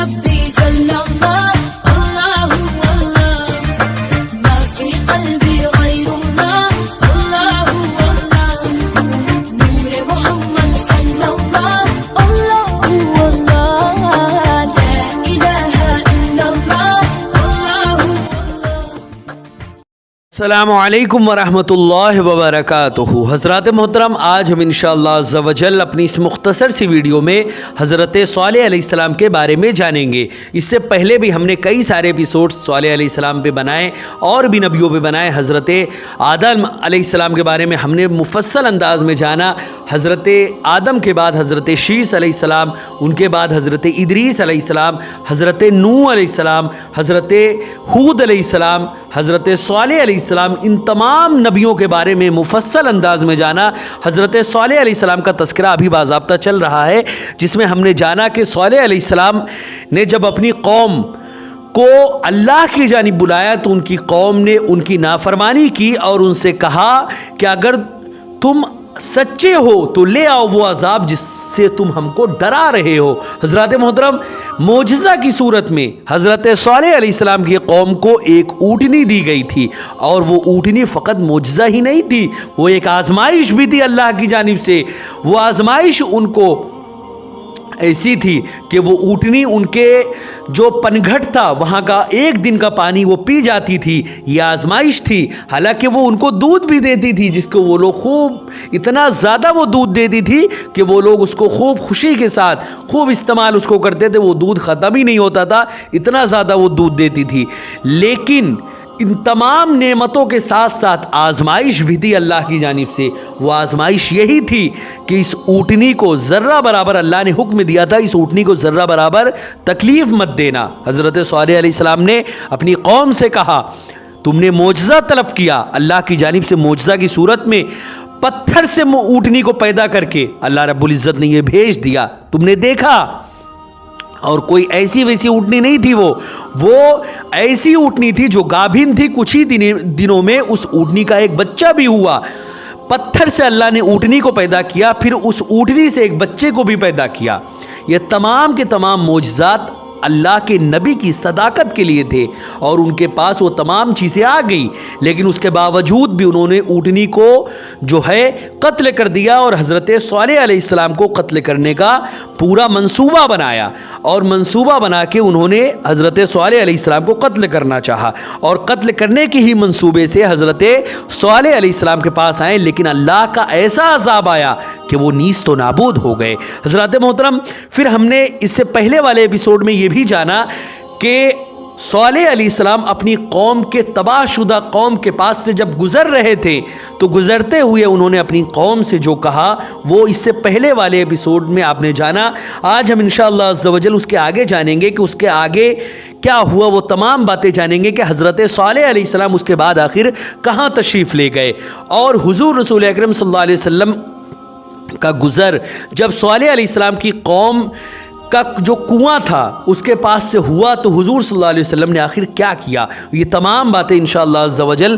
ربي جل الله الله الله ما في قلبي غير الله الله الله نور محمد صلى الله الله الله لا إله إلا الله الله الله السلام علیکم ورحمۃ اللہ وبرکاتہ۔ حضرات محترم، آج ہم انشاءاللہ عز و جل اپنی اس مختصر سی ویڈیو میں حضرت صالح علیہ السلام کے بارے میں جانیں گے۔ اس سے پہلے بھی ہم نے کئی سارے ایپیسوڈز صالح علیہ السلام پہ بنائے اور بھی نبیوں پہ بنائے۔ حضرت آدم علیہ السلام کے بارے میں ہم نے مفصل انداز میں جانا۔ حضرت آدم کے بعد حضرت شیس علیہ السلام، ان کے بعد حضرت ادریس علیہ السلام، حضرت نوح علیہ السلام، حضرت ہود علیہ السلام، حضرت صالح علیہ السلام، ان تمام نبیوں کے بارے میں مفصل انداز میں جانا۔ حضرت صالح علیہ السلام کا تذکرہ ابھی باضابطہ چل رہا ہے، جس میں ہم نے جانا کہ صالح علیہ السلام نے جب اپنی قوم کو اللہ کی جانب بلایا تو ان کی قوم نے ان کی نافرمانی کی اور ان سے کہا کہ اگر تم سچے ہو تو لے آؤ وہ عذاب جس سے تم ہم کو ڈرا رہے ہو۔ حضرات محترم، معجزہ کی صورت میں حضرت صالح علیہ السلام کی قوم کو ایک اونٹنی دی گئی تھی، اور وہ اونٹنی فقط معجزہ ہی نہیں تھی، وہ ایک آزمائش بھی تھی اللہ کی جانب سے۔ وہ آزمائش ان کو ایسی تھی کہ وہ اونٹنی ان کے جو پنگھٹ تھا وہاں کا ایک دن کا پانی وہ پی جاتی تھی۔ یہ آزمائش تھی، حالانکہ وہ ان کو دودھ بھی دیتی تھی، جس کو وہ لوگ خوب اتنا زیادہ وہ دودھ دیتی تھی کہ وہ لوگ اس کو خوب خوشی کے ساتھ خوب استعمال اس کو کرتے تھے، وہ دودھ ختم ہی نہیں ہوتا تھا، اتنا زیادہ وہ دودھ دیتی تھی۔ لیکن ان تمام نعمتوں کے ساتھ ساتھ آزمائش بھی تھی اللہ کی جانب سے۔ وہ آزمائش یہی تھی کہ اس اونٹنی کو ذرہ برابر اللہ نے حکم دیا تھا، اس اونٹنی کو ذرہ برابر تکلیف مت دینا۔ حضرت صالح علیہ السلام نے اپنی قوم سے کہا، تم نے معجزہ طلب کیا، اللہ کی جانب سے معجزہ کی صورت میں پتھر سے اونٹنی کو پیدا کر کے اللہ رب العزت نے یہ بھیج دیا، تم نے دیکھا۔ اور کوئی ایسی ویسی اونٹنی نہیں تھی، وہ ایسی اونٹنی تھی جو گابھن تھی۔ کچھ ہی دنوں میں اس اونٹنی کا ایک بچہ بھی ہوا۔ پتھر سے اللہ نے اونٹنی کو پیدا کیا، پھر اس اونٹنی سے ایک بچے کو بھی پیدا کیا۔ یہ تمام کے تمام معجزات اللہ کے نبی کی صداقت کے لیے تھے، اور ان کے پاس وہ تمام چیزیں آ گئی، لیکن اس کے باوجود بھی انہوں نے اونٹنی کو جو ہے قتل کر دیا، اور حضرت صالح علیہ السلام کو قتل کرنے کا پورا منصوبہ بنایا، اور منصوبہ بنا کے انہوں نے حضرت صالح علیہ السلام کو قتل کرنا چاہا، اور قتل کرنے کے ہی منصوبے سے حضرت صالح علیہ السلام کے پاس آئے، لیکن اللہ کا ایسا عذاب آیا کہ وہ نیست و نابود ہو گئے۔ حضرات محترم، پھر ہم نے اس سے پہلے والے ایپیسوڈ میں یہ بھی جانا کہ صالح علیہ السلام اپنی قوم کے تباہ شدہ قوم کے پاس سے جب گزر رہے تھے تو گزرتے ہوئے انہوں نے اپنی قوم سے جو کہا وہ اس سے پہلے والے ایپیسوڈ میں آپ نے جانا۔ آج ہم انشاءاللہ عز و جل اس کے آگے جانیں گے کہ اس کے آگے کیا ہوا، وہ تمام باتیں جانیں گے کہ حضرت صالح علیہ السلام اس کے بعد آخر کہاں تشریف لے گئے، اور حضور رسول اکرم صلی اللہ علیہ وسلم کا گزر جب صالح علیہ السلام کی قوم کا جو کنواں تھا اس کے پاس سے ہوا تو حضور صلی اللہ علیہ وسلم نے آخر کیا کیا، یہ تمام باتیں انشاءاللہ عز و جل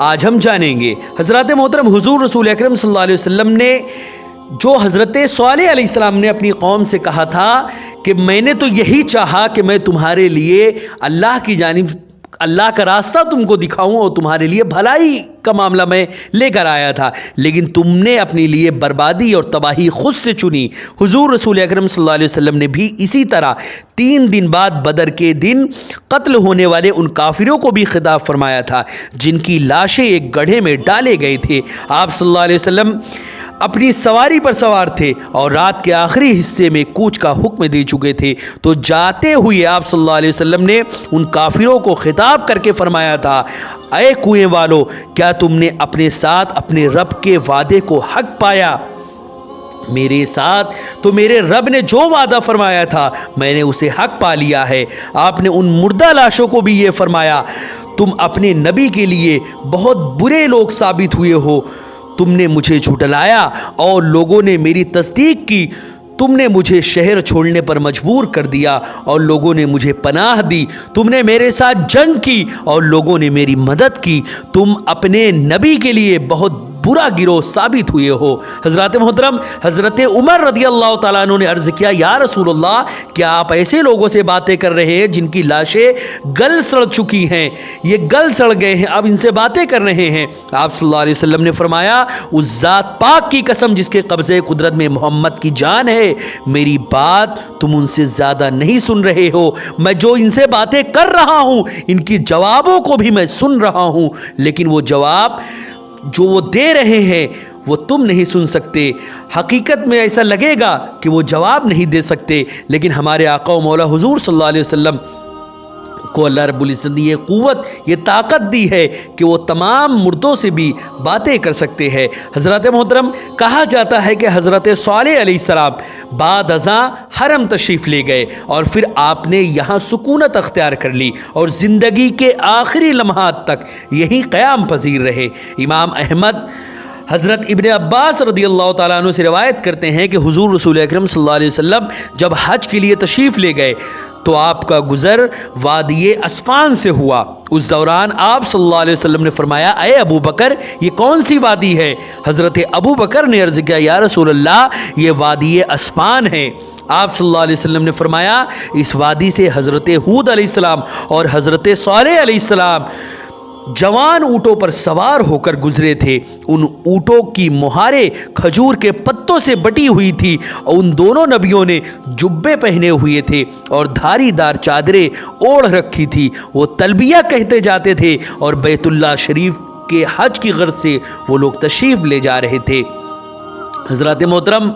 آج ہم جانیں گے۔ حضرات محترم، حضور رسول اکرم صلی اللہ علیہ وسلم نے جو حضرت صالح علیہ السلام نے اپنی قوم سے کہا تھا کہ میں نے تو یہی چاہا کہ میں تمہارے لیے اللہ کی جانب اللہ کا راستہ تم کو دکھاؤں اور تمہارے لیے بھلائی کا معاملہ میں لے کر آیا تھا، لیکن تم نے اپنے لیے بربادی اور تباہی خود سے چنی۔ حضور رسول اکرم صلی اللہ علیہ وسلم نے بھی اسی طرح 3 دن بعد بدر کے دن قتل ہونے والے ان کافروں کو بھی خطاب فرمایا تھا جن کی لاشیں ایک گڑھے میں ڈالے گئے تھے۔ آپ صلی اللہ علیہ وسلم اپنی سواری پر سوار تھے اور رات کے آخری حصے میں کوچ کا حکم دے چکے تھے، تو جاتے ہوئے آپ صلی اللہ علیہ وسلم نے ان کافروں کو خطاب کر کے فرمایا تھا، اے کنویں والو، کیا تم نے اپنے ساتھ اپنے رب کے وعدے کو حق پایا؟ میرے ساتھ تو میرے رب نے جو وعدہ فرمایا تھا میں نے اسے حق پا لیا ہے۔ آپ نے ان مردہ لاشوں کو بھی یہ فرمایا، تم اپنے نبی کے لیے بہت برے لوگ ثابت ہوئے ہو، تم نے مجھے جھٹلایا اور لوگوں نے میری تصدیق کی، تم نے مجھے شہر چھوڑنے پر مجبور کر دیا اور لوگوں نے مجھے پناہ دی، تم نے میرے ساتھ جنگ کی اور لوگوں نے میری مدد کی، تم اپنے نبی کے لیے بہت बुरा गिरोह साबित हुए हो। हजरत मोहतरम हजरत उमर रदी अल्लाह ताला अन्हु ने अर्ज किया, या रसूल अल्लाह, क्या आप ऐसे लोगों से बातें कर रहे हैं जिनकी लाशें गल सड़ चुकी हैं, ये गल सड़ गए हैं, अब इनसे बातें कर रहे हैं? आप सल्लल्लाहु अलैहि वसल्लम ने फरमाया, उस जात पाक की कसम जिसके कब्जे कुदरत में मोहम्मद की जान है, मेरी बात तुम उनसे ज्यादा नहीं सुन रहे हो। मैं जो इनसे बातें कर रहा हूं, इनकी जवाबों को भी मैं सुन रहा हूं, लेकिन वो जवाब जो वो दे रहे हैं वो तुम नहीं सुन सकते। हकीकत में ऐसा लगेगा कि वो जवाब नहीं दे सकते, लेकिन हमारे आका व मौला हुजूर सल्लल्लाहु अलैहि वसल्लम को अल्लाह रब्बुल इज़्ज़त ने ये क़ुव्वत, ये ताकत दी है कि वो तमाम मुर्दों से भी बातें कर सकते हैं। हज़रत मोहतरम, कहा जाता है कि हज़रत सालेह अलैहिस्सलाम बाद अज़ां हरम तशरीफ़ ले गए और फिर आपने यहाँ सुकूनत अख्तियार कर ली और ज़िंदगी के आखिरी लम्हात तक यहीं क़याम पजीर रहे। इमाम अहमद हज़रत इब्ने अब्बास रदी अल्लाह ताला अन्हु से रिवायत करते हैं कि हुज़ूर रसूल अकरम सल्लल्लाहु अलैहि वसल्लम जब हज के लिए तशरीफ़ ले गए तो आपका गुज़र वादी अस्पान से हुआ। उस दौरान आप सल्लल्लाहु अलैहि वसल्लम ने फरमाया, अय अबू बकर, ये कौन सी वादी है? हज़रत अबू बकर ने अर्ज़ किया, या रसूल अल्लाह, ये वादी अस्पान है। आप सल्लल्लाहु अलैहि वसल्लम ने फरमाया, इस वादी से हज़रत हूद अलैहिस्सलाम और हज़रत सालेह अलैहिस्सलाम जवान ऊँटों पर सवार होकर गुजरे थे। उन ऊँटों की मुहारें खजूर के पत्तों से बटी हुई थी और उन दोनों नबियों ने जुब्बे पहने हुए थे और धारीदार चादरें ओढ़ रखी थी। वो तलबिया कहते जाते थे और बैतुल्लाह शरीफ के हज की गर्ज से वो लोग तशरीफ़ ले जा रहे थे। हज़रत मोहतरम,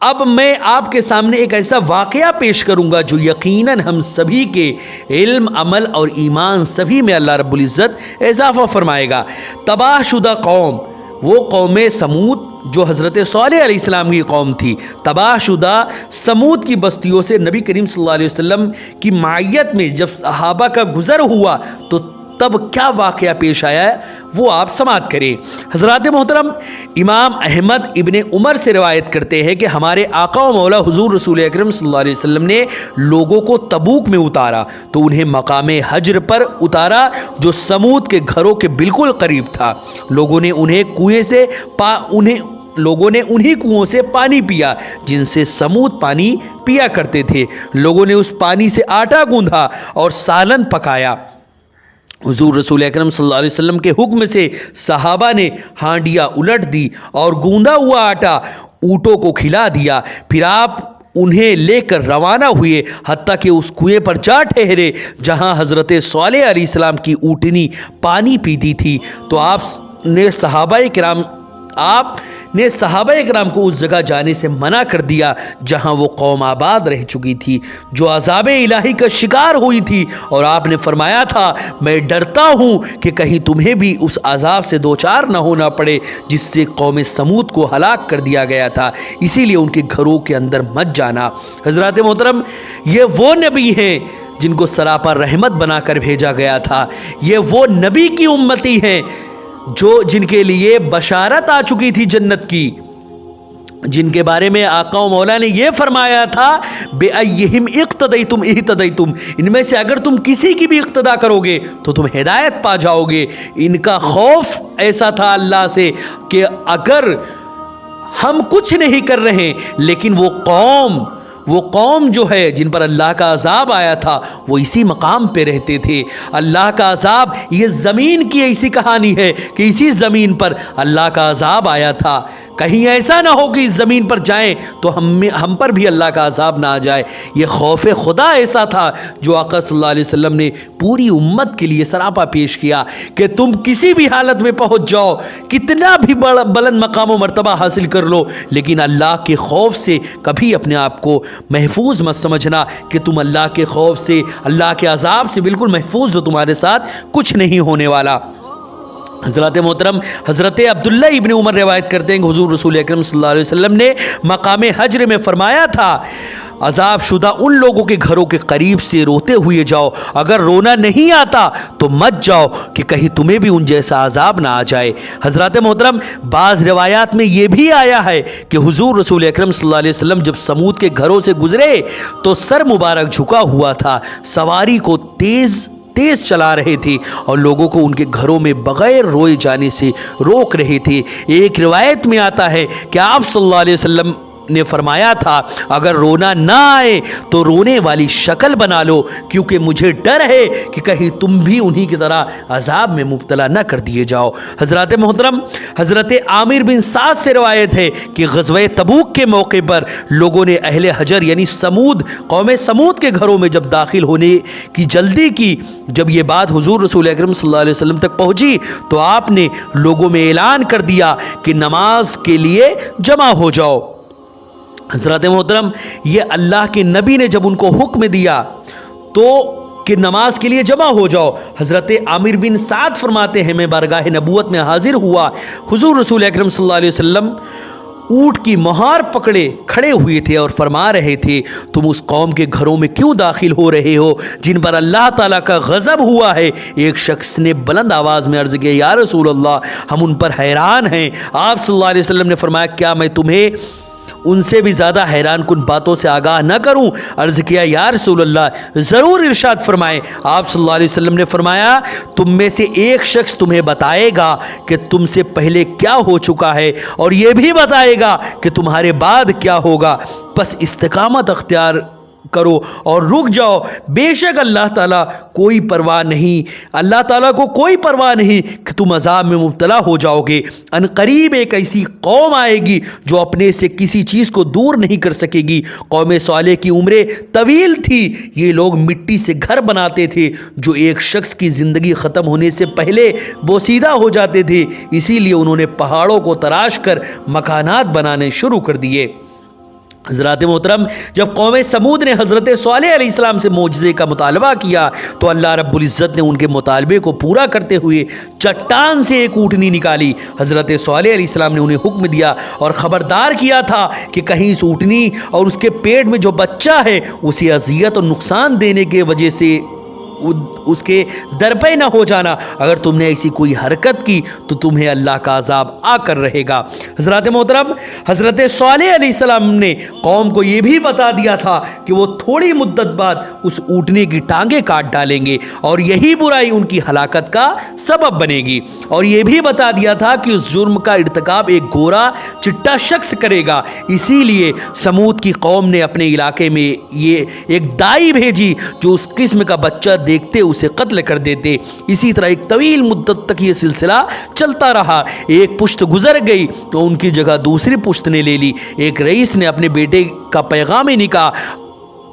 अब मैं आपके सामने एक ऐसा वाक़या पेश करूँगा जो यकीनन हम सभी के इल्म, अमल और ईमान सभी में अल्लाह रब्बुल इज़्ज़त इजाफ़ा फरमाएगा। तबाहशुदा कौम, वो कौम समूद जो हज़रत सालेह अलैहिस्सलाम की कौम थी, तबाहशुदा समूद की बस्तियों से नबी करीम सल्लल्लाहु अलैहि वसल्लम की मायत में जब सहाबा का गुज़र हुआ तो तब क्या वाक़या पेश आया है वो आप समाअत करें। हज़रत मोहतरम, इमाम अहमद इब्ने उमर से रिवायत करते हैं कि हमारे आका व मौला हुज़ूर रसूल अकरम सल्लल्लाहु अलैहि वसल्लम ने लोगों को तबूक में उतारा तो उन्हें मकामे हज्र पर उतारा जो समूद के घरों के बिल्कुल करीब था। लोगों ने उन्हीं कुओं से पानी पिया जिनसे समूद पानी पिया करते थे। लोगों ने उस पानी से आटा गूंधा और सालन पकाया। हुज़ूर रसूल अकरम सल्लल्लाहु अलैहि वसल्लम के हुक्म से सहाबा ने हांडियाँ उलट दी और गूंदा हुआ आटा ऊँटों को खिला दिया। फिर आप उन्हें लेकर रवाना हुए हत्ता कि उस कुएं पर जा ठहरे जहां हज़रत सालेह अलैहिस्सलाम की ऊँटनी पानी पीती थी। तो आपने सहाबाए किराम को उस जगह जाने से मना कर दिया जहां वो कौम आबाद रह चुकी थी जो अज़ाब इलाही का शिकार हुई थी, और आपने फरमाया था, मैं डरता हूं कि कहीं तुम्हें भी उस अज़ाब से दो चार न होना पड़े जिससे कौम समूद को हलाक कर दिया गया था, इसीलिए उनके घरों के अंदर मत जाना। हज़रत मोहतरम, ये वो नबी हैं जिनको सरापा रहमत बनाकर भेजा गया था। ये वो नबी की उम्मती हैं जिनके लिए बशारत आ चुकी थी जन्नत की, जिनके बारे में आका मौला ने यह फरमाया था, बेअय्यहिम इक्तदैतुम इह्तदैतुम, इनमें से अगर तुम किसी की भी इक्तदा करोगे तो तुम हिदायत पा जाओगे। इनका खौफ ऐसा था अल्लाह से कि अगर हम कुछ नहीं कर रहे लेकिन वो कौम जो है जिन पर अल्लाह का अजाब आया था वो इसी मकाम पे रहते थे। अल्लाह का अजाब, ये ज़मीन की ऐसी कहानी है कि इसी ज़मीन पर अल्लाह का अजाब आया था। कहीं ऐसा ना हो कि इस ज़मीन पर जाएं तो हम पर भी अल्लाह का अजाब ना आ जाए। ये खौफ खुदा ऐसा था जो आका सल्लल्लाहु अलैहि वसल्लम ने पूरी उम्मत के लिए सरापा पेश किया कि तुम किसी भी हालत में पहुंच जाओ, कितना भी बुलंद मकाम व मर्तबा हासिल कर लो, लेकिन अल्लाह के खौफ से कभी अपने आप को महफूज मत समझना कि तुम अल्लाह के खौफ से, अल्लाह के अजाब से बिल्कुल महफूज हो, तुम्हारे साथ कुछ नहीं होने वाला। हज़रत मोहतरम हज़रत अब्दुल्ला इब्न उमर रिवायत करते हैं कि हुज़ूर रसूल अकरम सल्लल्लाहु अलैहि वसल्लम ने मकामे हज्र में फरमाया था, अजाब शुदा उन लोगों के घरों के करीब से रोते हुए जाओ, अगर रोना नहीं आता तो मत जाओ कि कहीं तुम्हें भी उन जैसा अजाब ना आ जाए। हज़रत मोहतरम, बाज़ रिवायात में ये भी आया है कि हुज़ूर रसूल अकरम सल्लल्लाहु अलैहि वसल्लम जब समूद के घरों से गुजरे तो सर मुबारक झुका हुआ था, सवारी को तेज़ तेज चला रहे थे और लोगों को उनके घरों में बगैर रोए जाने से रोक रहे थे। एक रिवायत में आता है कि आप सल्लल्लाहु अलैहि वसल्लम ने फरमाया था, अगर रोना ना आए तो रोने वाली शक्ल बना लो, क्योंकि मुझे डर है कि कहीं तुम भी उन्हीं की तरह अजाब में मुब्तला न कर दिए जाओ। हजरत मोहतरम हजरत आमिर बिन साद से रवायत है कि ग़ज़वा तबूक के मौके पर लोगों ने अहले हजर यानी समूद कौम समूद के घरों में जब दाखिल होने की जल्दी की, जब ये बात हुजूर रसूल अकरम सल्लल्लाहु अलैहि वसल्लम तक पहुँची तो आपने लोगों में ऐलान कर दिया कि नमाज के लिए जमा हो जाओ। हज़रत मोहतरम ये अल्लाह के नबी ने जब उनको हुक्म दिया तो कि नमाज के लिए जमा हो जाओ, हज़रत आमिर बिन साद फरमाते हैं, मैं बारगाह नबूवत में हाजिर हुआ, हुजूर रसूल अकरम सल्लल्लाहु अलैहि वसल्लम ऊँट की मोहर पकड़े खड़े हुए थे और फरमा रहे थे, तुम उस कौम के घरों में क्यों दाखिल हो रहे हो जिन पर अल्लाह ताला का गज़ब हुआ है। एक शख्स ने बुलंद आवाज़ में अर्ज़ किया, या रसूल अल्लाह, हम उन पर हैरान हैं। आप सल्लल्लाहु अलैहि वसल्लम ने फरमाया, क्या मैं तुम्हें उनसे भी ज़्यादा हैरान कुन बातों से आगाह न करूं? अर्ज़ किया, या रसूल अल्लाह, ज़रूर इरशाद फरमाएं। आप सल्लल्लाहु अलैहि वसल्लम ने फरमाया, तुम में से एक शख्स तुम्हें बताएगा कि तुमसे पहले क्या हो चुका है और ये भी बताएगा कि तुम्हारे बाद क्या होगा, बस इस्तिकामत अख्तियार करो और रुक जाओ। बेशक अल्लाह ताला कोई परवाह नहीं, अल्लाह ताला को कोई परवाह नहीं कि तुम अजाब में मुब्तला हो जाओगे। अनकरीब एक ऐसी कौम आएगी जो अपने से किसी चीज़ को दूर नहीं कर सकेगी। कौम सालेह की उम्रें तवील थी, ये लोग मिट्टी से घर बनाते थे जो एक शख्स की ज़िंदगी ख़त्म होने से पहले बोसीदा हो जाते थे, इसीलिए उन्होंने पहाड़ों को तराश कर मकानात बनाने शुरू कर दिए। हज़रत मोहतरम जब कौम समूद ने हज़रत सालेह अलैहिस्सलाम से मोजज़े का मुतालबा किया तो अल्लाह रब्बुल इज़्ज़त ने उनके मुतालबे को पूरा करते हुए चट्टान से एक ऊँटनी निकाली। हज़रत सालेह अलैहिस्सलाम ने उन्हें हुक्म दिया और ख़बरदार किया था कि कहीं इस ऊँटनी और उसके पेट में जो बच्चा है उसे अज़ियत और नुकसान देने के वजह से उसके दर पे न हो जाना। अगर तुमने ऐसी कोई हरकत की तो तुम्हें अल्लाह का अजाब आकर रहेगा। हज़रत मोहतरम हज़रत सालेह अलैहिस्सलाम ने कौम को ये भी बता दिया था कि वो थोड़ी मुद्दत बाद उस ऊँटनी की टांगें काट डालेंगे और यही बुराई उनकी हलाकत का सबब बनेगी। और ये भी बता दिया था कि उस जुर्म का इर्तिकाब एक गोरा चिट्टा शख्स करेगा। इसीलिए समूद की कौम ने अपने इलाके में ये एक दाई भेजी जो उस किस्म का बच्चा देखते उसे कत्ल कर देते। इसी तरह एक तवील मुद्दत तक ये सिलसिला चलता रहा। एक पुश्त गुजर गई तो उनकी जगह दूसरी पुश्त ने ले ली। एक रईस ने अपने बेटे का पैगाम निकाह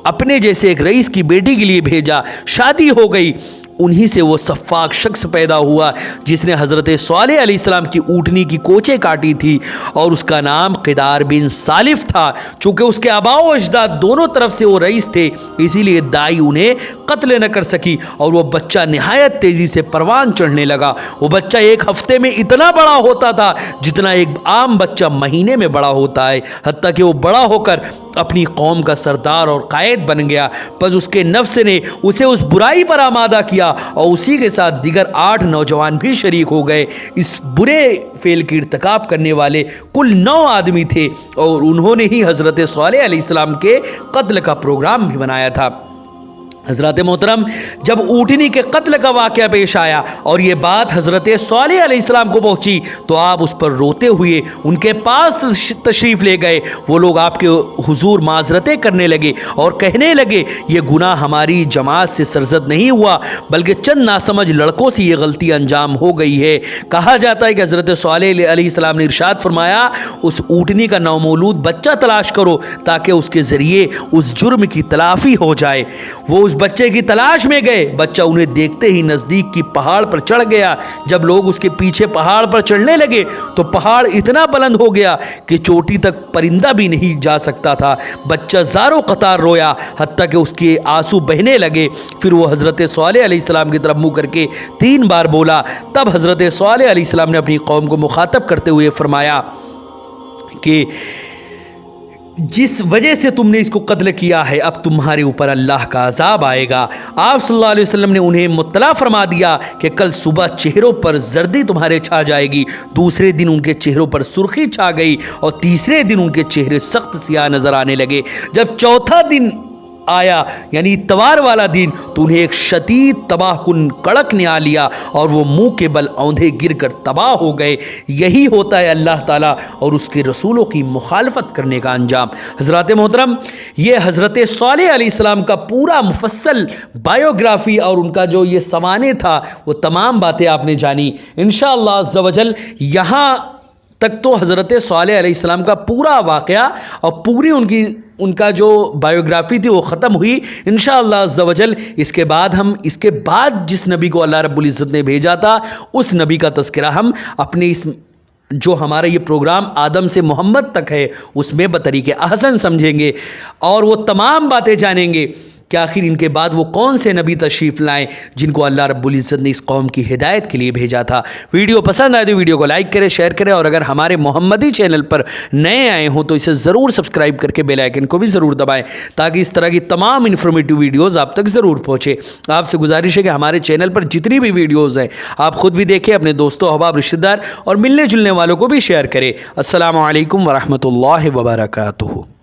अपने जैसे एक रईस की बेटी के लिए भेजा, शादी हो गई। उन्हीं से वो सफ़ाक शख्स पैदा हुआ जिसने हज़रत सालेह अलैहिस्सलाम की ऊँटनी की कोचें काटी थी और उसका नाम क़िदार बिन सालिफ था। चूँकि उसके आबाओ अजदाद दोनों तरफ से वो रईस थे, इसीलिए दाई उन्हें कत्ल न कर सकी और वो बच्चा नहायत तेज़ी से परवान चढ़ने लगा। वो बच्चा एक हफ्ते में इतना बड़ा होता था जितना एक आम बच्चा महीने में बड़ा होता है, हत्ता कि वो बड़ा होकर अपनी कौम का सरदार और कायद बन गया। बस उसके नफ्स ने उसे उस बुराई पर आमादा किया और उसी के साथ दीगर 8 नौजवान भी शरीक हो गए। इस बुरे फेल की इर्तिकाब करने वाले कुल 9 आदमी थे और उन्होंने ही हज़रत सालेह अलैहिस्सलाम के कत्ल का प्रोग्राम भी बनाया था। हज़रत मोहतरम जब ऊँटनी के कत्ल का वाक़या पेश आया और ये बात हज़रत सालेह अलैहिस्सलाम को पहुँची तो आप उस पर रोते हुए उनके पास तशरीफ़ ले गए। वो लोग आपके हुजूर माजरतें करने लगे और कहने लगे, ये गुनाह हमारी जमात से सरजद नहीं हुआ बल्कि चंद नासमझ लड़कों से ये गलती अंजाम हो गई है। कहा जाता है कि हज़रत सालेह अलैहिस्सलाम ने इरशाद फरमाया, उस ऊँटनी का नौमौलूद बच्चा तलाश करो ताकि उसके ज़रिए उस जुर्म की तलाफ़ी हो जाए। वो उस बच्चे की तलाश में गए। बच्चा उन्हें देखते ही नज़दीक की पहाड़ पर चढ़ गया। जब लोग उसके पीछे पहाड़ पर चढ़ने लगे तो पहाड़ इतना बुलंद हो गया कि चोटी तक परिंदा भी नहीं जा सकता था। बच्चा ज़ारो कतार रोया हत्ता कि उसके आंसू बहने लगे। फिर वो हज़रत सालेह अलैहिस्सलाम की तरफ मुँह करके 3 बार बोला। तब हज़रत सालेह अलैहिस्सलाम ने अपनी कौम को मुखातब करते हुए फरमाया कि जिस वजह से तुमने इसको कत्ल किया है अब तुम्हारे ऊपर अल्लाह का अजाब आएगा। आप सल्लल्लाहु अलैहि वसल्लम ने उन्हें मुत्तला फरमा दिया कि कल सुबह चेहरों पर जर्दी तुम्हारे छा जाएगी। दूसरे दिन उनके चेहरों पर सुर्खी छा गई और तीसरे दिन उनके चेहरे सख्त सियाह नज़र आने लगे। जब चौथा दिन آیا یعنی اتوار والا دن تو انہیں ایک شدید تباہ کن کڑک نے آ لیا اور وہ منہ کے بل اوندھے گر کر تباہ ہو گئے۔ یہی ہوتا ہے اللہ تعالیٰ اور اس کے رسولوں کی مخالفت کرنے کا انجام۔ حضرات محترم، یہ حضرت صالح علیہ السلام کا پورا مفصل بایوگرافی اور ان کا جو یہ سوانح تھا وہ تمام باتیں آپ نے جانی۔ انشاءاللہ عز و جل یہاں تک تو حضرت صالح علیہ السلام کا پورا واقعہ اور پوری ان کا جو بایوگرافی تھی وہ ختم ہوئی۔ انشاءاللہ عز و جل اس کے بعد جس نبی کو اللہ رب العزت نے بھیجا تھا اس نبی کا تذکرہ ہم اپنے جو ہمارا یہ پروگرام آدم سے محمد تک ہے اس میں بطریق احسن سمجھیں گے اور وہ تمام باتیں جانیں گے کہ آخر ان کے بعد وہ کون سے نبی تشریف لائیں جن کو اللہ رب العزت نے اس قوم کی ہدایت کے لیے بھیجا تھا۔ ویڈیو پسند آئے تو ویڈیو کو لائک کریں، شیئر کریں، اور اگر ہمارے محمدی چینل پر نئے آئے ہوں تو اسے ضرور سبسکرائب کر کے بیل آئیکن کو بھی ضرور دبائیں تاکہ اس طرح کی تمام انفارمیٹیو ویڈیوز آپ تک ضرور پہنچے۔ آپ سے گزارش ہے کہ ہمارے چینل پر جتنی بھی ویڈیوز ہیں آپ خود بھی دیکھیں، اپنے دوستوں، احباب، رشتہ دار اور ملنے جلنے والوں کو بھی شیئر کریں۔ السلام علیکم ورحمۃ اللہ وبرکاتہ۔